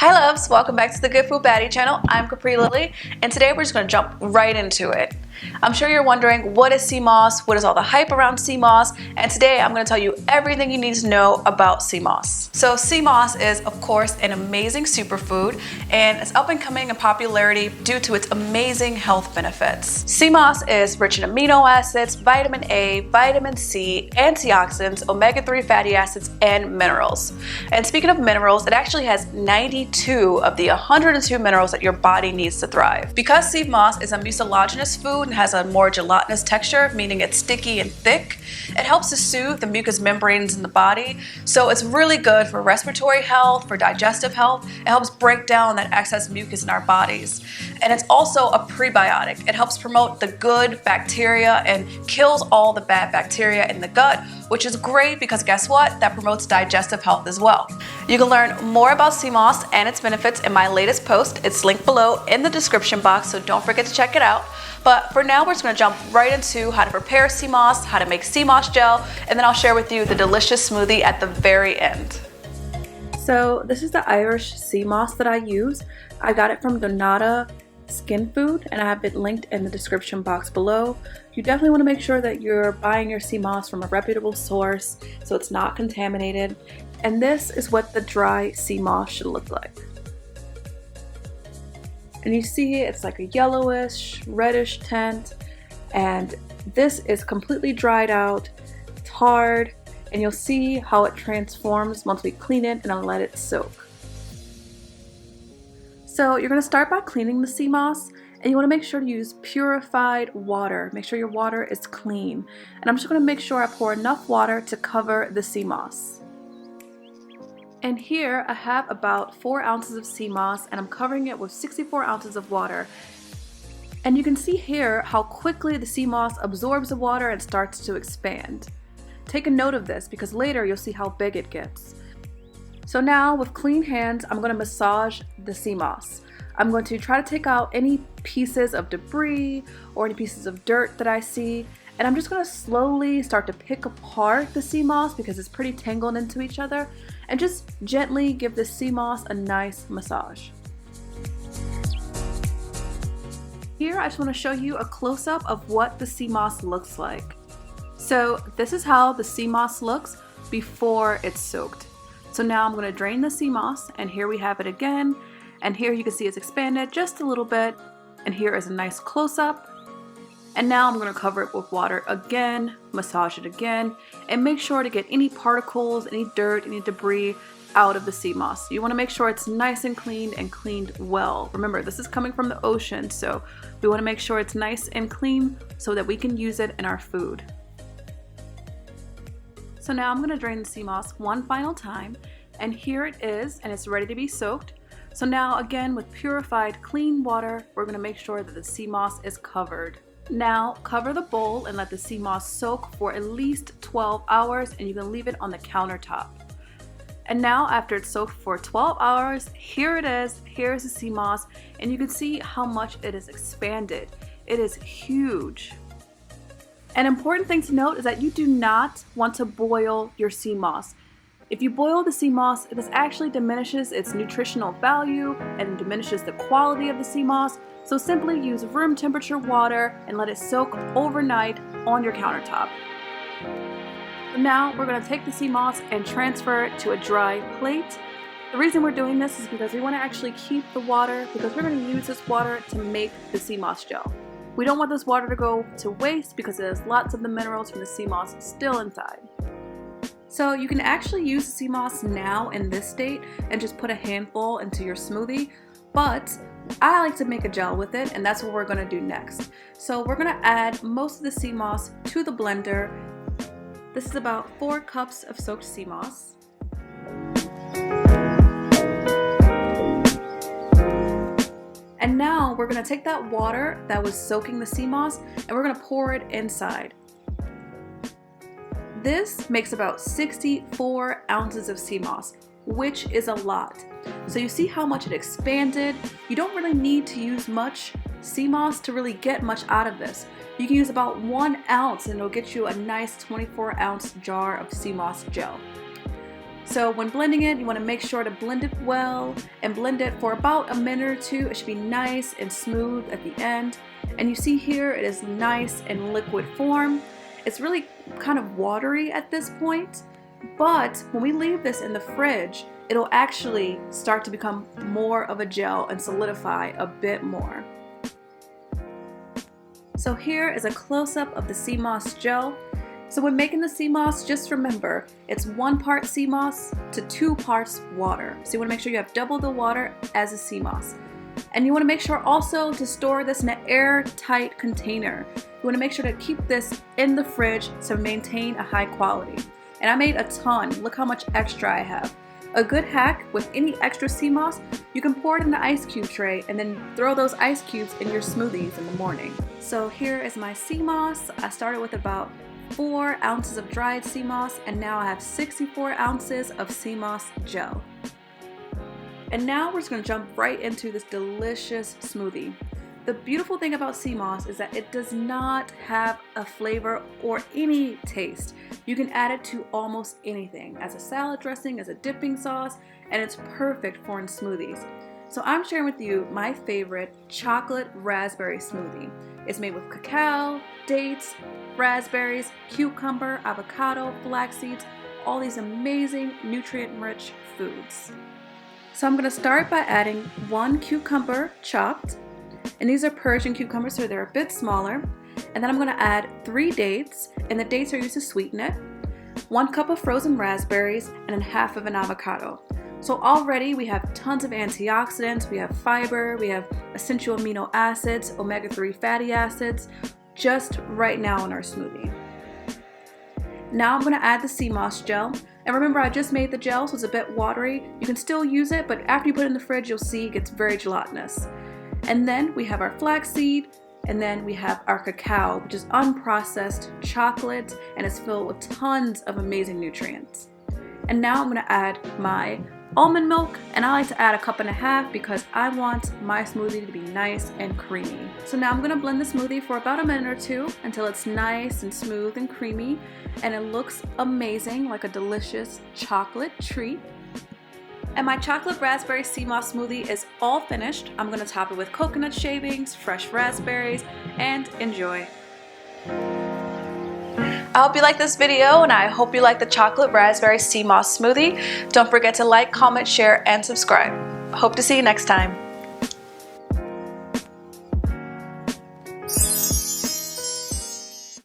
Hi loves, welcome back to the Good Food Baddie channel. I'm Capri Lilly, and today we're just going to jump right into it. I'm sure you're wondering, what is sea moss? What is all the hype around sea moss? And today I'm going to tell you everything you need to know about sea moss. So sea moss is, of course, an amazing superfood, and it's up and coming in popularity due to its amazing health benefits. Sea moss is rich in amino acids, vitamin A, vitamin C, antioxidants, omega-3 fatty acids, and minerals. And speaking of minerals, it actually has 92 of the 102 minerals that your body needs to thrive. Because sea moss is a mucilaginous food and has a more gelatinous texture, meaning it's sticky and thick, it helps to soothe the mucous membranes in the body. So it's really good for respiratory health, for digestive health. It helps break down that excess mucus in our bodies. And it's also a prebiotic. It helps promote the good bacteria and kills all the bad bacteria in the gut, which is great because guess what? That promotes digestive health as well. You can learn more about sea moss and its benefits in my latest post. It's linked below in the description box, so don't forget to check it out. But for now, we're just going to jump right into how to prepare sea moss, how to make sea moss gel, and then I'll share with you the delicious smoothie at the very end. So this is the Irish sea moss that I use. I got it from Donata Skin Food, and I have it linked in the description box below. You definitely want to make sure that you're buying your sea moss from a reputable source so it's not contaminated. And this is what the dry sea moss should look like. And you see it's like a yellowish, reddish tint, and this is completely dried out, it's hard, and you'll see how it transforms once we clean it and I'll let it soak. So you're going to start by cleaning the sea moss, and you want to make sure to use purified water. Make sure your water is clean. And I'm just going to make sure I pour enough water to cover the sea moss. And here I have about 4 ounces of sea moss, and I'm covering it with 64 ounces of water. And you can see here how quickly the sea moss absorbs the water and starts to expand. Take a note of this because later you'll see how big it gets. So now with clean hands, I'm going to massage the sea moss. I'm going to try to take out any pieces of debris or any pieces of dirt that I see. And I'm just going to slowly start to pick apart the sea moss because it's pretty tangled into each other, and just gently give the sea moss a nice massage. Here I just want to show you a close-up of what the sea moss looks like. So this is how the sea moss looks before it's soaked. So now I'm going to drain the sea moss, and here we have it again, and here you can see it's expanded just a little bit, and here is a nice close-up. And now I'm going to cover it with water again, massage it again, and make sure to get any particles, any dirt, any debris out of the sea moss. You want to make sure it's nice and cleaned well. Remember, this is coming from the ocean, so we want to make sure it's nice and clean so that we can use it in our food. So now I'm going to drain the sea moss one final time, and here it is, and it's ready to be soaked. So now again, with purified clean water, we're going to make sure that the sea moss is covered. Now cover the bowl and let the sea moss soak for at least 12 hours, and you can leave it on the countertop. And now after it's soaked for 12 hours, here it is, here's the sea moss, and you can see how much it is expanded. It is huge. An important thing to note is that you do not want to boil your sea moss. If you boil the sea moss, this actually diminishes its nutritional value and diminishes the quality of the sea moss. So simply use room temperature water and let it soak overnight on your countertop. Now we're going to take the sea moss and transfer it to a dry plate. The reason we're doing this is because we want to actually keep the water, because we're going to use this water to make the sea moss gel. We don't want this water to go to waste because there's lots of the minerals from the sea moss still inside. So you can actually use the sea moss now in this state and just put a handful into your smoothie, but I like to make a gel with it, and that's what we're going to do next. So we're going to add most of the sea moss to the blender. This is about 4 cups of soaked sea moss. And now we're going to take that water that was soaking the sea moss and we're going to pour it inside. This makes about 64 ounces of sea moss, which is a lot. So you see how much it expanded. You don't really need to use much sea moss to really get much out of this. You can use about 1 ounce and it'll get you a nice 24-ounce jar of sea moss gel. So when blending it, you want to make sure to blend it well and blend it for about a minute or two. It should be nice and smooth at the end. And you see here, it is nice in liquid form. It's really kind of watery at this point, but when we leave this in the fridge, it'll actually start to become more of a gel and solidify a bit more. So here is a close-up of the sea moss gel. So when making the sea moss, just remember, it's 1 part sea moss to 2 parts water. So you want to make sure you have double the water as a sea moss. And you want to make sure also to store this in an airtight container. You want to make sure to keep this in the fridge to maintain a high quality. And I made a ton. Look how much extra I have. A good hack with any extra sea moss, you can pour it in the ice cube tray and then throw those ice cubes in your smoothies in the morning. So here is my sea moss. I started with about 4 ounces of dried sea moss, and now I have 64 ounces of sea moss gel. And now we're just going to jump right into this delicious smoothie. The beautiful thing about sea moss is that it does not have a flavor or any taste. You can add it to almost anything, as a salad dressing, as a dipping sauce, and it's perfect for in smoothies. So I'm sharing with you my favorite chocolate raspberry smoothie. It's made with cacao, dates, raspberries, cucumber, avocado, flax seeds, all these amazing nutrient-rich foods. So I'm going to start by adding 1 cucumber chopped, and these are Persian cucumbers, so they're a bit smaller. And then I'm going to add 3 dates, and the dates are used to sweeten it, 1 cup of frozen raspberries, and then half of an avocado. So already we have tons of antioxidants, we have fiber, we have essential amino acids, omega-3 fatty acids, just right now in our smoothie. Now I'm going to add the sea moss gel. And remember, I just made the gel, so it's a bit watery. You can still use it, but after you put it in the fridge, you'll see it gets very gelatinous. And then we have our flaxseed, and then we have our cacao, which is unprocessed chocolate, and it's filled with tons of amazing nutrients. And now I'm going to add my almond milk, and I like to add 1.5 cups because I want my smoothie to be nice and creamy. So now I'm going to blend the smoothie for about a minute or 2 until it's nice and smooth and creamy, and it looks amazing, like a delicious chocolate treat. And my chocolate raspberry sea moss smoothie is all finished. I'm going to top it with coconut shavings, fresh raspberries, and enjoy. I hope you like this video, and I hope you like the chocolate raspberry sea moss smoothie. Don't forget to like, comment, share, and subscribe. Hope to see you next time.